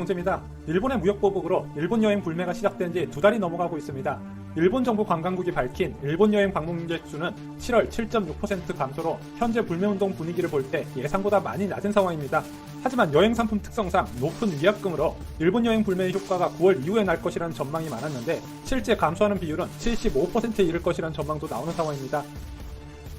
경제입니다. 일본의 무역보복으로 일본 여행 불매가 시작된 지 2달이 넘어가고 있습니다. 일본 정부 관광국이 밝힌 일본 여행 방문객 수는 7월 7.6% 감소로 현재 불매운동 분위기를 볼 때 예상보다 많이 낮은 상황입니다. 하지만 여행 상품 특성상 높은 위약금으로 일본 여행 불매의 효과가 9월 이후에 날 것이라는 전망이 많았는데 실제 감소하는 비율은 75%에 이를 것이라는 전망도 나오는 상황입니다.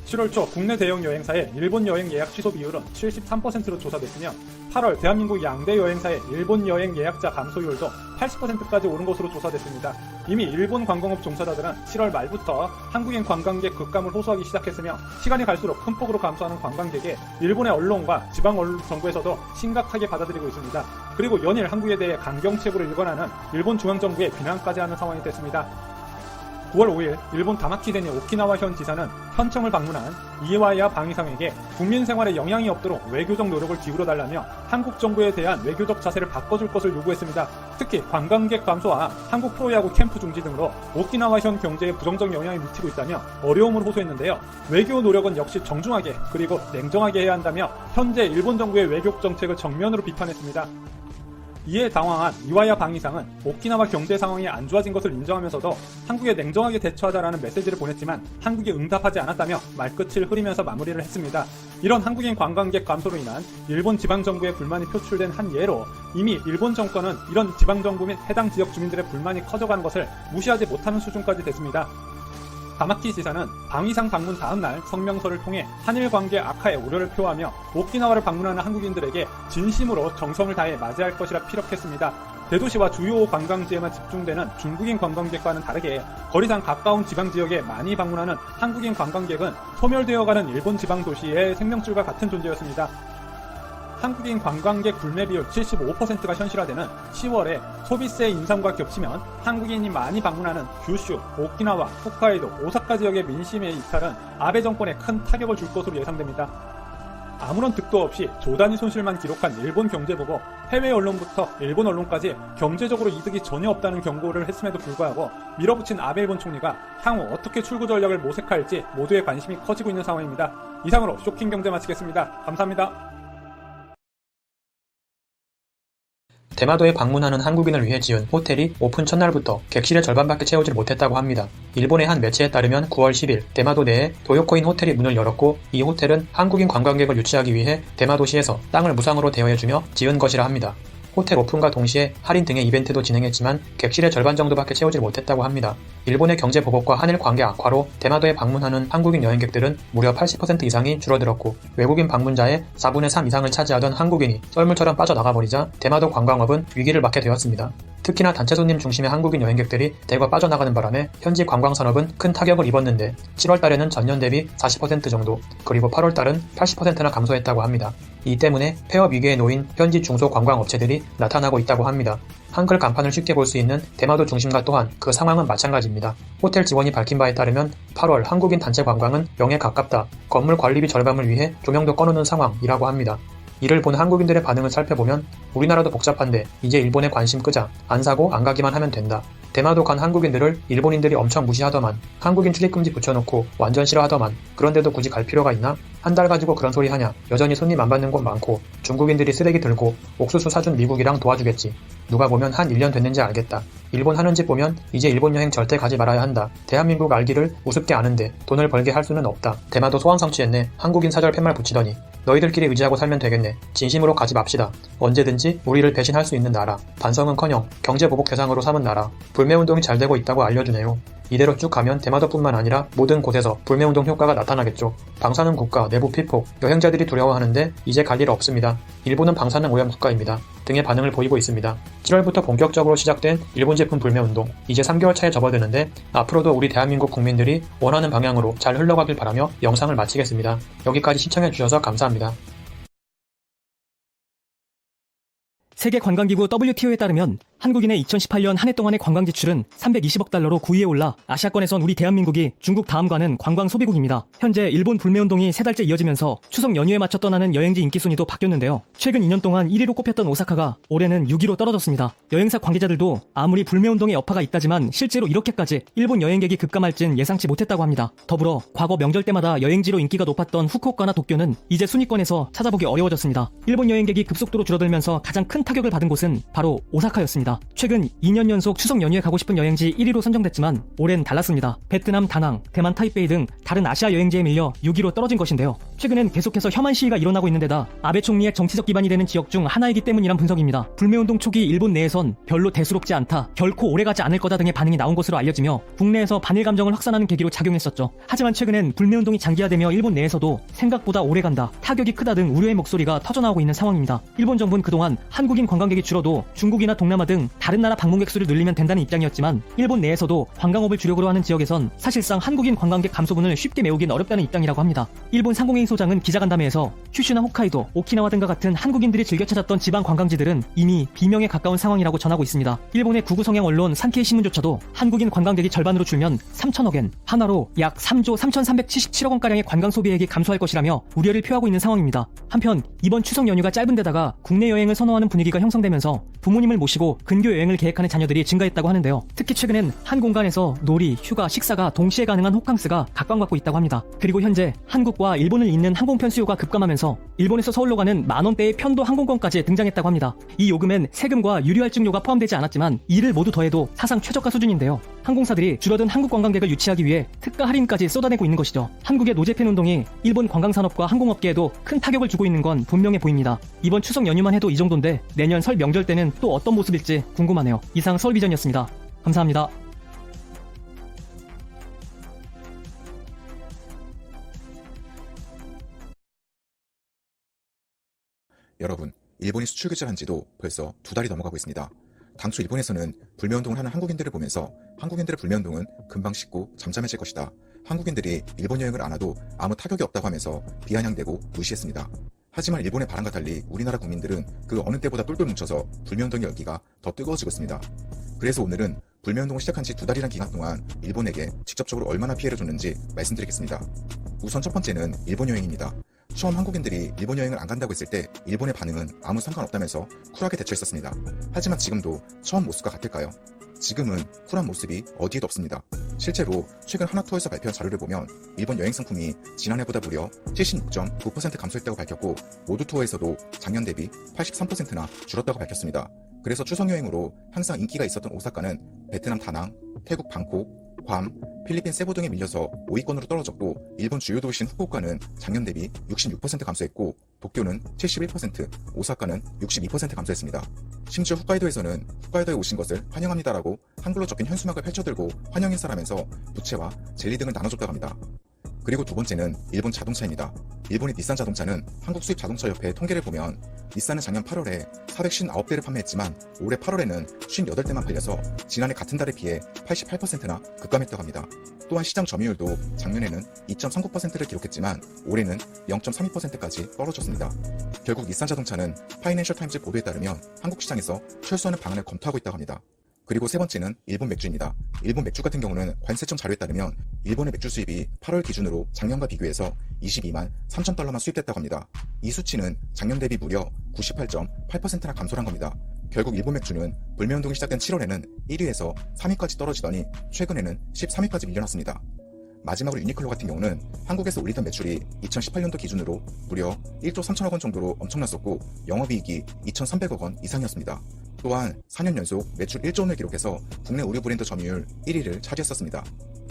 7월 초 국내 대형 여행사의 일본 여행 예약 취소 비율은 73%로 조사됐으며 8월 대한민국 양대 여행사의 일본 여행 예약자 감소율도 80%까지 오른 것으로 조사됐습니다. 이미 일본 관광업 종사자들은 7월 말부터 한국인 관광객 급감을 호소하기 시작했으며 시간이 갈수록 큰 폭으로 감소하는 관광객에 일본의 언론과 지방 언론 정부에서도 심각하게 받아들이고 있습니다. 그리고 연일 한국에 대해 강경책으로 일관하는 일본 중앙정부에 비난까지 하는 상황이 됐습니다. 9월 5일 일본 다마키데니 오키나와 현 지사는 현청을 방문한 이와야 방위상에게 국민 생활에 영향이 없도록 외교적 노력을 기울여달라며 한국 정부에 대한 외교적 자세를 바꿔줄 것을 요구했습니다. 특히 관광객 감소와 한국 프로야구 캠프 중지 등으로 오키나와 현 경제에 부정적 영향이 미치고 있다며 어려움을 호소했는데요. 외교 노력은 역시 정중하게 그리고 냉정하게 해야 한다며 현재 일본 정부의 외교 정책을 정면으로 비판했습니다. 이에 당황한 이와야 방위상은 오키나와 경제 상황이 안 좋아진 것을 인정하면서도 한국에 냉정하게 대처하자라는 메시지를 보냈지만 한국이 응답하지 않았다며 말끝을 흐리면서 마무리를 했습니다. 이런 한국인 관광객 감소로 인한 일본 지방정부의 불만이 표출된 한 예로 이미 일본 정권은 이런 지방정부 및 해당 지역 주민들의 불만이 커져가는 것을 무시하지 못하는 수준까지 됐습니다. 다마키 지사는 방위상 방문 다음날 성명서를 통해 한일 관계 악화에 우려를 표하며 오키나와를 방문하는 한국인들에게 진심으로 정성을 다해 맞이할 것이라 피력했습니다. 대도시와 주요 관광지에만 집중되는 중국인 관광객과는 다르게 거리상 가까운 지방지역에 많이 방문하는 한국인 관광객은 소멸되어가는 일본 지방도시의 생명줄과 같은 존재였습니다. 한국인 관광객 불매 비율 75%가 현실화되는 10월에 소비세 인상과 겹치면 한국인이 많이 방문하는 규슈, 오키나와, 홋카이도, 오사카 지역의 민심의 이탈은 아베 정권에 큰 타격을 줄 것으로 예상됩니다. 아무런 득도 없이 조단위 손실만 기록한 일본 경제보고 해외 언론부터 일본 언론까지 경제적으로 이득이 전혀 없다는 경고를 했음에도 불구하고 밀어붙인 아베 일본 총리가 향후 어떻게 출구 전략을 모색할지 모두의 관심이 커지고 있는 상황입니다. 이상으로 쇼킹 경제 마치겠습니다. 감사합니다. 대마도에 방문하는 한국인을 위해 지은 호텔이 오픈 첫날부터 객실의 절반밖에 채우질 못했다고 합니다. 일본의 한 매체에 따르면 9월 10일 대마도 내에 도요코인 호텔이 문을 열었고 이 호텔은 한국인 관광객을 유치하기 위해 대마도시에서 땅을 무상으로 대여해주며 지은 것이라 합니다. 호텔 오픈과 동시에 할인 등의 이벤트도 진행했지만 객실의 절반 정도밖에 채우질 못했다고 합니다. 일본의 경제 보복과 한일 관계 악화로 대마도에 방문하는 한국인 여행객들은 무려 80% 이상이 줄어들었고 외국인 방문자의 4분의 3 이상을 차지하던 한국인이 썰물처럼 빠져나가버리자 대마도 관광업은 위기를 맞게 되었습니다. 특히나 단체 손님 중심의 한국인 여행객들이 대거 빠져나가는 바람에 현지 관광산업은 큰 타격을 입었는데 7월 달에는 전년 대비 40% 정도 그리고 8월 달은 80%나 감소했다고 합니다. 이 때문에 폐업 위기에 놓인 현지 중소관광업체들이 나타나고 있다고 합니다. 한글 간판을 쉽게 볼 수 있는 대마도 중심가 또한 그 상황은 마찬가지입니다. 호텔 직원이 밝힌 바에 따르면 8월 한국인 단체 관광은 0에 가깝다. 건물 관리비 절감을 위해 조명도 꺼놓는 상황이라고 합니다. 이를 본 한국인들의 반응을 살펴보면 우리나라도 복잡한데 이제 일본에 관심 끄자. 안 사고 안 가기만 하면 된다. 대마도 간 한국인들을 일본인들이 엄청 무시하더만 한국인 출입금지 붙여놓고 완전 싫어하더만 그런데도 굳이 갈 필요가 있나? 한 달 가지고 그런 소리 하냐? 여전히 손님 안 받는 곳 많고 중국인들이 쓰레기 들고 옥수수 사준 미국이랑 도와주겠지. 누가 보면 한 1년 됐는지 알겠다. 일본 하는 짓 보면 이제 일본 여행 절대 가지 말아야 한다. 대한민국 알기를 우습게 아는데 돈을 벌게 할 수는 없다. 대마도 소원 성취했네. 한국인 사절 팻말 붙이더니 너희들끼리 의지하고 살면 되겠네. 진심으로 가지 맙시다. 언제든지 우리를 배신할 수 있는 나라. 반성은커녕 경제 보복 대상으로 삼은 나라. 불매운동이 잘 되고 있다고 알려주네요. 이대로 쭉 가면 대마도뿐만 아니라 모든 곳에서 불매운동 효과가 나타나겠죠. 방사능 국가, 내부 피폭, 여행자들이 두려워하는데 이제 갈 일 없습니다. 일본은 방사능 오염 국가입니다. 등의 반응을 보이고 있습니다. 7월부터 본격적으로 시작된 일본 제품 불매운동, 이제 3개월 차에 접어드는데 앞으로도 우리 대한민국 국민들이 원하는 방향으로 잘 흘러가길 바라며 영상을 마치겠습니다. 여기까지 시청해주셔서 감사합니다. 세계관광기구 WTO에 따르면 한국인의 2018년 한 해 동안의 관광 지출은 320억 달러로 9위에 올라 아시아권에선 우리 대한민국이 중국 다음가는 관광 소비국입니다. 현재 일본 불매운동이 3달째 이어지면서 추석 연휴에 맞춰 떠나는 여행지 인기 순위도 바뀌었는데요. 최근 2년 동안 1위로 꼽혔던 오사카가 올해는 6위로 떨어졌습니다. 여행사 관계자들도 아무리 불매운동의 여파가 있다지만 실제로 이렇게까지 일본 여행객이 급감할진 예상치 못했다고 합니다. 더불어 과거 명절 때마다 여행지로 인기가 높았던 후쿠오카나 도쿄는 이제 순위권에서 찾아보기 어려워졌습니다. 일본 여행객이 급속도로 줄어들면서 가장 큰 타격을 받은 곳은 바로 오사카였습니다. 최근 2년 연속 추석 연휴에 가고 싶은 여행지 1위로 선정됐지만 올해는 달랐습니다. 베트남 다낭, 대만 타이베이 등 다른 아시아 여행지에 밀려 6위로 떨어진 것인데요. 최근엔 계속해서 혐한 시위가 일어나고 있는데다 아베 총리의 정치적 기반이 되는 지역 중 하나이기 때문이란 분석입니다. 불매운동 초기 일본 내에선 별로 대수롭지 않다, 결코 오래가지 않을 거다 등의 반응이 나온 것으로 알려지며 국내에서 반일 감정을 확산하는 계기로 작용했었죠. 하지만 최근엔 불매운동이 장기화되며 일본 내에서도 생각보다 오래간다, 타격이 크다 등 우려의 목소리가 터져나오고 있는 상황입니다. 일본 정부는 그동안 한국인 관광객이 줄어도 중국이나 동남아 등 다른 나라 방문객 수를 늘리면 된다는 입장이었지만 일본 내에서도 관광업을 주력으로 하는 지역에선 사실상 한국인 관광객 감소분을 쉽게 메우긴 어렵다는 입장이라고 합니다. 일본 상공회의 소장은 기자간담회에서 큐슈나 홋카이도, 오키나와 등과 같은 한국인들이 즐겨 찾았던 지방 관광지들은 이미 비명에 가까운 상황이라고 전하고 있습니다. 일본의 구구 성향 언론 산케이 신문조차도 한국인 관광객이 절반으로 줄면 3천억 엔, 하나로 약 3조 3,377억 원가량의 관광 소비액이 감소할 것이라며 우려를 표하고 있는 상황입니다. 한편 이번 추석 연휴가 짧은 데다가 국내 여행을 선호하는 분위기가 형성되면서 부모님을 모시고 근교 여행을 계획하는 자녀들이 증가했다고 하는데요. 특히 최근엔 한 공간에서 놀이, 휴가, 식사가 동시에 가능한 호캉스가 각광받고 있다고 합니다. 그리고 현재 한국과 일본을 잇는 항공편 수요가 급감하면서 일본에서 서울로 가는 만원대의 편도 항공권까지 등장했다고 합니다. 이 요금엔 세금과 유류할증료가 포함되지 않았지만 이를 모두 더해도 사상 최저가 수준인데요. 항공사들이 줄어든 한국 관광객을 유치하기 위해 특가 할인까지 쏟아내고 있는 것이죠. 한국의 노제팬 운동이 일본 관광산업과 항공업계에도 큰 타격을 주고 있는 건 분명해 보입니다. 이번 추석 연휴만 해도 이 정도인데 내년 설 명절 때는 또 어떤 모습일지 궁금하네요. 이상 서울비전이었습니다. 감사합니다. 여러분, 일본이 수출 규제를 한 지도 벌써 2달이 넘어가고 있습니다. 당초 일본에서는 불매운동을 하는 한국인들을 보면서 한국인들의 불매운동은 금방 식고 잠잠해질 것이다, 한국인들이 일본 여행을 안 와도 아무 타격이 없다고 하면서 비아냥대고 무시했습니다. 하지만 일본의 바람과 달리 우리나라 국민들은 그 어느 때보다 똘똘 뭉쳐서 불매운동의 열기가 더 뜨거워지고 있습니다. 그래서 오늘은 불매운동을 시작한 지 2달이란 기간 동안 일본에게 직접적으로 얼마나 피해를 줬는지 말씀드리겠습니다. 우선 첫 번째는 일본 여행입니다. 처음 한국인들이 일본 여행을 안 간다고 했을 때 일본의 반응은 아무 상관없다면서 쿨하게 대처했었습니다. 하지만 지금도 처음 모습과 같을까요? 지금은 쿨한 모습이 어디에도 없습니다. 실제로 최근 하나투어에서 발표한 자료를 보면 일본 여행 상품이 지난해보다 무려 76.9% 감소했다고 밝혔고 모두 투어에서도 작년 대비 83%나 줄었다고 밝혔습니다. 그래서 추석 여행으로 항상 인기가 있었던 오사카는 베트남 다낭, 태국 방콕, 괌, 필리핀 세부 등에 밀려서 5위권으로 떨어졌고 일본 주요 도시인 후쿠오카는 작년 대비 66% 감소했고 도쿄는 71%, 오사카는 62% 감소했습니다. 심지어 홋카이도에서는 홋카이도에 오신 것을 환영합니다라고 한글로 적힌 현수막을 펼쳐들고 환영 인사를 하면서 부채와 젤리 등을 나눠줬다고 합니다. 그리고 두 번째는 일본 자동차입니다. 일본의 닛산 자동차는 한국 수입 자동차 협회의 통계를 보면 닛산은 작년 8월에 459대를 판매했지만 올해 8월에는 58대만 팔려서 지난해 같은 달에 비해 88%나 급감했다고 합니다. 또한 시장 점유율도 작년에는 2.39%를 기록했지만 올해는 0.32%까지 떨어졌습니다. 결국 닛산 자동차는 파이낸셜 타임즈 보도에 따르면 한국 시장에서 철수하는 방안을 검토하고 있다고 합니다. 그리고 세 번째는 일본 맥주입니다. 일본 맥주 같은 경우는 관세청 자료에 따르면 일본의 맥주 수입이 8월 기준으로 작년과 비교해서 22만 3천 달러만 수입됐다고 합니다. 이 수치는 작년 대비 무려 98.8%나 감소한 겁니다. 결국 일본 맥주는 불매운동이 시작된 7월에는 1위에서 3위까지 떨어지더니 최근에는 13위까지 밀려났습니다. 마지막으로 유니클로 같은 경우는 한국에서 올리던 매출이 2018년도 기준으로 무려 1조 3천억 원 정도로 엄청났었고 영업이익이 2,300억 원 이상이었습니다. 또한 4년 연속 매출 1조 원을 기록해서 국내 의류 브랜드 점유율 1위를 차지했었습니다.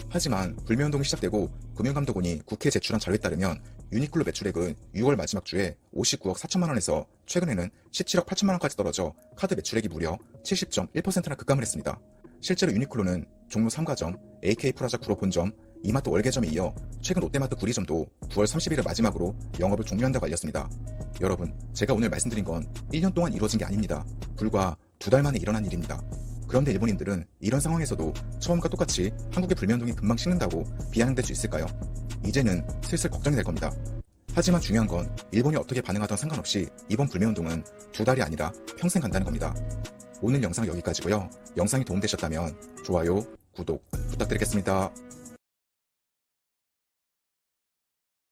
하지만 불매운동이 시작되고 금융감독원이 국회에 제출한 자료에 따르면 유니클로 매출액은 6월 마지막 주에 59억 4천만 원에서 최근에는 17억 8천만 원까지 떨어져 카드 매출액이 무려 70.1%나 급감을 했습니다. 실제로 유니클로는 종로 3가점, AK 프라자 구로 본점, 이마트 월계점에 이어 최근 롯데마트 구리점도 9월 30일을 마지막으로 영업을 종료한다고 알렸습니다. 여러분, 제가 오늘 말씀드린 건 1년 동안 이루어진 게 아닙니다. 불과 2달 만에 일어난 일입니다. 그런데 일본인들은 이런 상황에서도 처음과 똑같이 한국의 불매운동이 금방 식는다고 비아냥댈 수 있을까요? 이제는 슬슬 걱정이 될 겁니다. 하지만 중요한 건 일본이 어떻게 반응하던 상관없이 이번 불매운동은 2달이 아니라 평생 간다는 겁니다. 오늘 영상은 여기까지고요. 영상이 도움되셨다면 좋아요, 구독 부탁드리겠습니다.